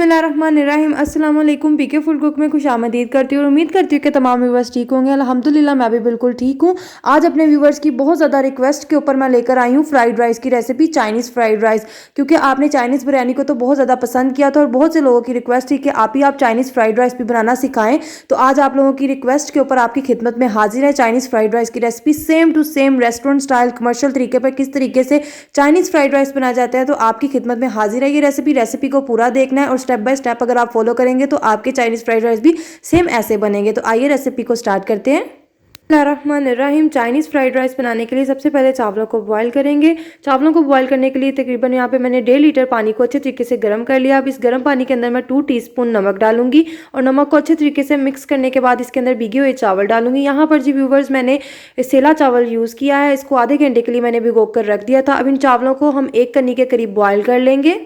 बिस्मिल्लाहिर्रहमानिर्रहीम अस्सलाम वालेकुम। पीके फूड कुक में खुशामदीद करती हूँ और उम्मीद करती हूँ कि तमाम व्यूवर्स ठीक होंगे। अल्हम्दुलिल्लाह मैं भी बिल्कुल ठीक हूँ। आज अपने व्यूवर्स की बहुत ज़्यादा रिक्वेस्ट के ऊपर मैं लेकर आई हूँ फ्राइड राइस की रेसिपी, चाइनीज़ फ्राइड राइस। क्योंकि आपने चाइनीज़ बिरयानी को तो बहुत ज़्यादा पसंद किया था और बहुत से लोगों की रिक्वेस्ट थी कि आप चाइनीज़ फ्राइड राइस भी बनाना सिखाएं। तो आज आप लोगों की रिक्वेस्ट के ऊपर आपकी खिदमत में हाजिर है चाइनीज़ फ्राइड राइस की recipe, same to same restaurant style commercial तरीके पर किस तरीके से चाइनीज़ फ्राइड राइस बनाया जाता है। तो आपकी खिदमत में हाजिर है ये रेसिपी को पूरा देखना है और स्टेप बाय स्टेप अगर आप फॉलो करेंगे तो आपके चाइनीज़ फ्राइड राइस भी सेम ऐसे बनेंगे। तो आइए रेसिपी को स्टार्ट करते हैं। बिस्मिल्लाहिर्रहमानिर्रहीम। चाइनीज़ फ्राइड राइस बनाने के लिए सबसे पहले चावलों को बॉईल करेंगे। चावलों को बॉईल करने के लिए तकरीबन यहाँ पे मैंने 1.5 लीटर पानी को अच्छे तरीके से गर्म कर लिया। अब इस गर्म पानी के अंदर मैं 2 टीस्पून नमक डालूंगी और नमक को अच्छे तरीके से मिक्स करने के बाद इसके अंदर भीगे हुए चावल डालूंगी। यहाँ पर जी व्यूवर्स मैंने सेला चावल यूज़ किया है, इसको आधे घंटे के लिए मैंने भिगो कर रख दिया था। अब इन चावलों को हम 1 कन्नी के करीब बॉयल कर लेंगे।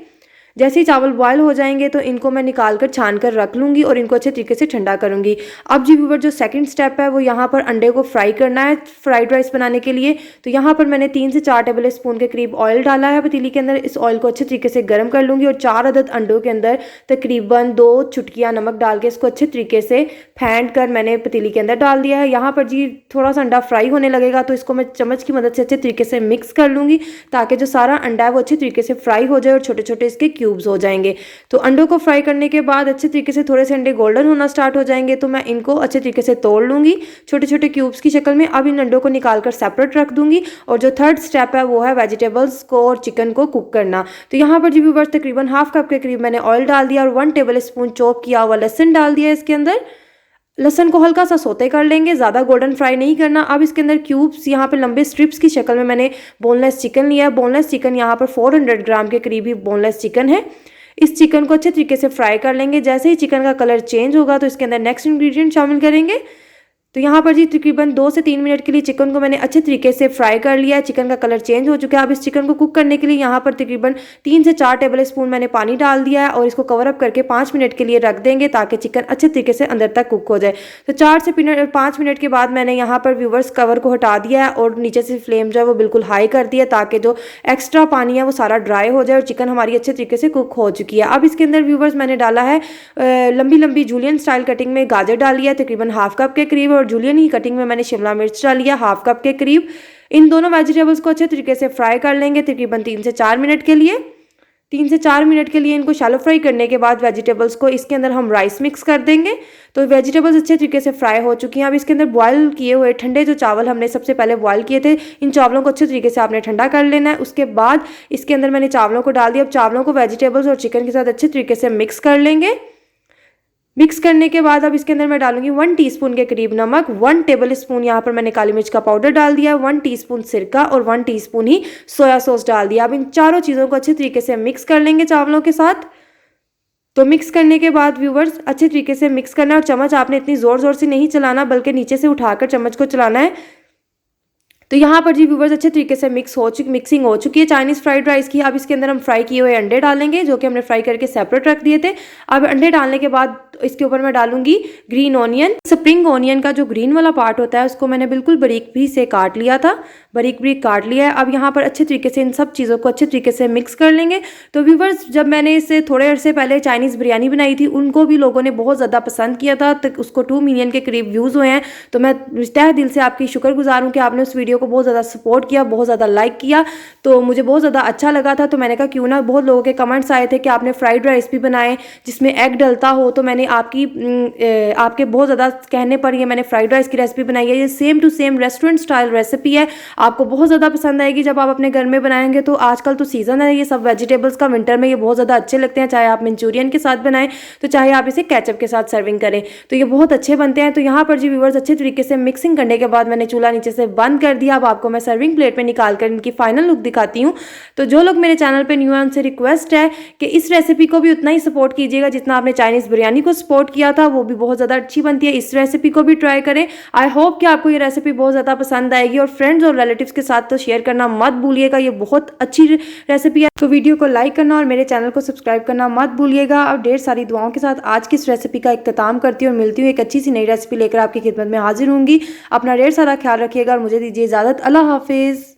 जैसे ही चावल बॉयल हो जाएंगे तो इनको मैं निकाल कर छान कर रख लूँगी और इनको अच्छे तरीके से ठंडा करूँगी। अब जी व्यूवर जो सेकंड स्टेप है वो यहाँ पर अंडे को फ्राई करना है फ्राइड राइस बनाने के लिए। तो यहाँ पर मैंने 3 से 4 टेबल स्पून के करीब ऑयल डाला है पतीली के अंदर। इस ऑयल को अच्छे तरीके से गर्म कर लूँगी और 4 अदद अंडों के अंदर तकरीबन 2 चुटकियाँ नमक डाल के इसको अच्छे तरीके से फेंट कर मैंने पतीली के अंदर डाल दिया है। यहाँ पर जी थोड़ा सा अंडा फ्राई होने लगेगा तो इसको मैं चम्मच की मदद से अच्छे तरीके से मिक्स कर लूँगी ताकि जो सारा अंडा है वो अच्छे तरीके से फ्राई हो जाए और छोटे छोटे इसके क्यूब्स हो जाएंगे। तो अंडों को फ्राई करने के बाद अच्छे तरीके से थोड़े से अंडे गोल्डन होना स्टार्ट हो जाएंगे तो मैं इनको अच्छे तरीके से तोड़ लूँगी छोटे छोटे क्यूब्स की शक्ल में। अब इन अंडों को निकाल कर सेपरेट रख दूँगी और जो थर्ड स्टेप है वो है वेजिटेबल्स को और चिकन को कुक करना। तो यहाँ पर जी व्यूअर्स तकरीबन हाफ कप के करीब मैंने ऑयल डाल दिया और 1 टेबल स्पून चॉप किया हुआ लहसुन डाल दिया इसके अंदर। लहसुन को हल्का सा सोते कर लेंगे, ज़्यादा गोल्डन फ्राई नहीं करना। अब इसके अंदर क्यूब्स यहाँ पे लंबे स्ट्रिप्स की शक्ल में मैंने बोनलेस चिकन लिया है। बोनलेस चिकन यहाँ पर 400 ग्राम के करीब ही बोनलेस चिकन है। इस चिकन को अच्छे तरीके से फ्राई कर लेंगे। जैसे ही चिकन का कलर चेंज होगा तो इसके अंदर नेक्स्ट इंग्रेडिएंट शामिल करेंगे। तो यहाँ पर जी तकरीबन 2 से 3 मिनट के लिए चिकन को मैंने अच्छे तरीके से फ्राई कर लिया है। चिकन का कलर चेंज हो चुका है। अब इस चिकन को कुक करने के लिए यहाँ पर तकरीबन 3 से 4 टेबल स्पून मैंने पानी डाल दिया है और इसको कवर अप करके 5 मिनट के लिए रख देंगे ताकि चिकन अच्छे तरीके से अंदर तक कुक हो जाए। तो 4 से 5 मिनट के बाद मैंने यहाँ पर व्यूवर्स कवर को हटा दिया है और नीचे से फ्लेम जो है वो बिल्कुल हाई कर दिया ताकि जो एक्स्ट्रा पानी है वो सारा ड्राई हो जाए और चिकन हमारी अच्छे तरीके से कुक हो चुकी है। अब इसके अंदर व्यूवर्स मैंने डाला है लंबी लंबी जूलियन स्टाइल कटिंग में गाजर डाली है तकरीबन हाफ कप के करीब और जूलियन ही कटिंग में मैंने शिमला मिर्च डाली है हाफ कप के करीब। इन दोनों वेजिटेबल्स को अच्छे तरीके से फ्राई कर लेंगे तकरीबन 3 से 4 मिनट के लिए। 3 से 4 मिनट के लिए इनको शैलो फ्राई करने के बाद वेजिटेबल्स को इसके अंदर हम राइस मिक्स कर देंगे। तो वेजिटेबल्स अच्छे तरीके से फ्राई हो चुकी हैं। अब इसके अंदर बॉयल किए हुए ठंडे जो चावल हमने सबसे पहले बॉयल किए थे, इन चावलों को अच्छे तरीके से आपने ठंडा कर लेना है। उसके बाद इसके अंदर मैंने चावलों को डाल दिया। अब चावलों को वेजिटेबल्स और चिकन के साथ अच्छे तरीके से मिक्स कर लेंगे। मिक्स करने के बाद अब इसके अंदर मैं डालूंगी 1 टीस्पून के करीब नमक, 1 टेबल स्पून यहाँ पर मैंने काली मिर्च का पाउडर डाल दिया, 1 टीस्पून सिरका और 1 टीस्पून ही सोया सॉस डाल दिया। अब इन चारों चीज़ों को अच्छे तरीके से मिक्स कर लेंगे चावलों के साथ। तो मिक्स करने के बाद व्यूवर्स अच्छे तरीके से मिक्स करना है और चम्मच आपने इतनी ज़ोर ज़ोर से नहीं चलाना बल्कि नीचे से उठाकर चम्मच को चलाना है। तो यहाँ पर जी व्यूवर्स अच्छे तरीके से मिक्सिंग हो चुकी है चाइनीज़ फ्राइड राइस की। अब इसके अंदर हम फ्राई किए हुए अंडे डालेंगे जो कि हमने फ्राई करके सेपरेट रख दिए थे। अब अंडे डालने के बाद इसके ऊपर मैं डालूंगी ग्रीन ऑनियन। स्प्रिंग ऑनियन का जो ग्रीन वाला पार्ट होता है उसको मैंने बिल्कुल बारीक भी से काट लिया था, बारीक बारीक काट लिया है। अब यहाँ पर अच्छे तरीके से इन सब चीज़ों को अच्छे तरीके से मिक्स कर लेंगे। तो व्यूवर्स जब मैंने इससे थोड़े अरसे पहले चाइनीज़ बिरयानी बनाई थी उनको भी लोगों ने बहुत ज़्यादा पसंद किया था, तो उसको 2 मिलियन के करीब व्यूज़ हुए हैं। तो मैं तहे दिल से आपकी शुक्रगुजार हूँ कि आपने उस वीडियो को बहुत ज़्यादा सपोर्ट किया, बहुत ज़्यादा लाइक किया। तो मुझे बहुत ज़्यादा अच्छा लगा था। तो मैंने कहा क्यों ना, बहुत लोगों के कमेंट्स आए थे कि आपने फ्राइड राइस भी बनाए जिसमें एग डलता हो। तो मैंने आपके बहुत ज़्यादा कहने पर ये मैंने फ्राइड राइस की रेसिपी बनाई है। ये same to same restaurant style recipe है, आपको बहुत ज़्यादा पसंद आएगी जब आप अपने घर में बनाएंगे। तो आजकल तो सीज़न है ये सब वेजिटेबल्स का, विंटर में ये बहुत ज़्यादा अच्छे लगते हैं, चाहे आप मंचूरियन के साथ बनाएं तो चाहे आप इसे केचप के साथ सर्विंग करें, तो ये बहुत अच्छे बनते हैं। तो यहाँ पर जी व्यूअर्स अच्छे तरीके से मिक्सिंग करने के बाद मैंने चूल्हा नीचे से बंद कर दिया। अब आपको मैं सर्विंग प्लेट में निकाल कर इनकी फाइनल लुक दिखाती हूँ। तो जो लोग मेरे चैनल पर न्यू हैं उनसे रिक्वेस्ट है कि इस रेसिपी को भी उतना ही सपोर्ट कीजिएगा जितना आपने चाइनीज़ बिरयानी को सपोर्ट किया था, वो भी बहुत ज़्यादा अच्छी बनती है। इस रेसिपी को भी ट्राई करें। आई होप कि आपको ये रेसिपी बहुत ज़्यादा पसंद आएगी और फ्रेंड्स और रिलेटिव्स के साथ तो शेयर करना मत भूलिएगा, ये बहुत अच्छी रेसिपी है। तो वीडियो को लाइक करना और मेरे चैनल को सब्सक्राइब करना मत भूलिएगा। और ढेर सारी दुआओं के साथ आज की इस रेसिपी का इख्तिताम करती हूँ और मिलती हूँ एक अच्छी सी नई रेसिपी लेकर आपकी खिदमत में हाजिर होंगी। अपना ढेर सारा ख्याल रखिएगा और मुझे दीजिए इजाज़त। अल्लाह हाफिज़।